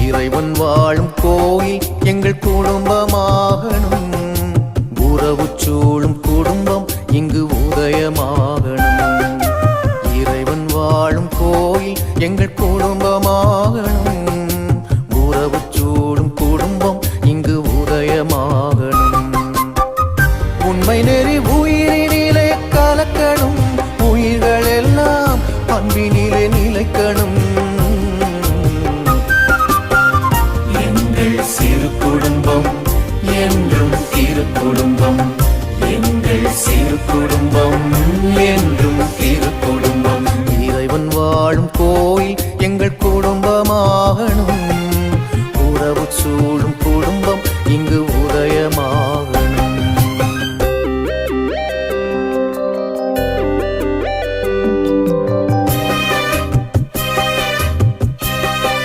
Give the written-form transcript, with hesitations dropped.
இறைவன் வாழும் கோயில் எங்கள் குடும்பமாகணும். உறவு சூழும் குடும்பம் இங்கு உதயமாகணும். இறைவன் வாழும் கோயில் எங்கள் குடும்பமாகணும். உறவு சூழும் குடும்பம் இங்கு உதயமாகணும். உண்மை நெறி உயிரினிலே கலக்கணும். உயிர்கள் எல்லாம் அன்பினிலே நிலைக்கணும். எங்கள் சிறு குடும்பம் என்றும் திரு குடும்பம். எங்கள் சிறு குடும்பம் என்றும் திரு குடும்பம். இறைவன் வாழும் கோயில் எங்கள் குடும்பமாகணும்.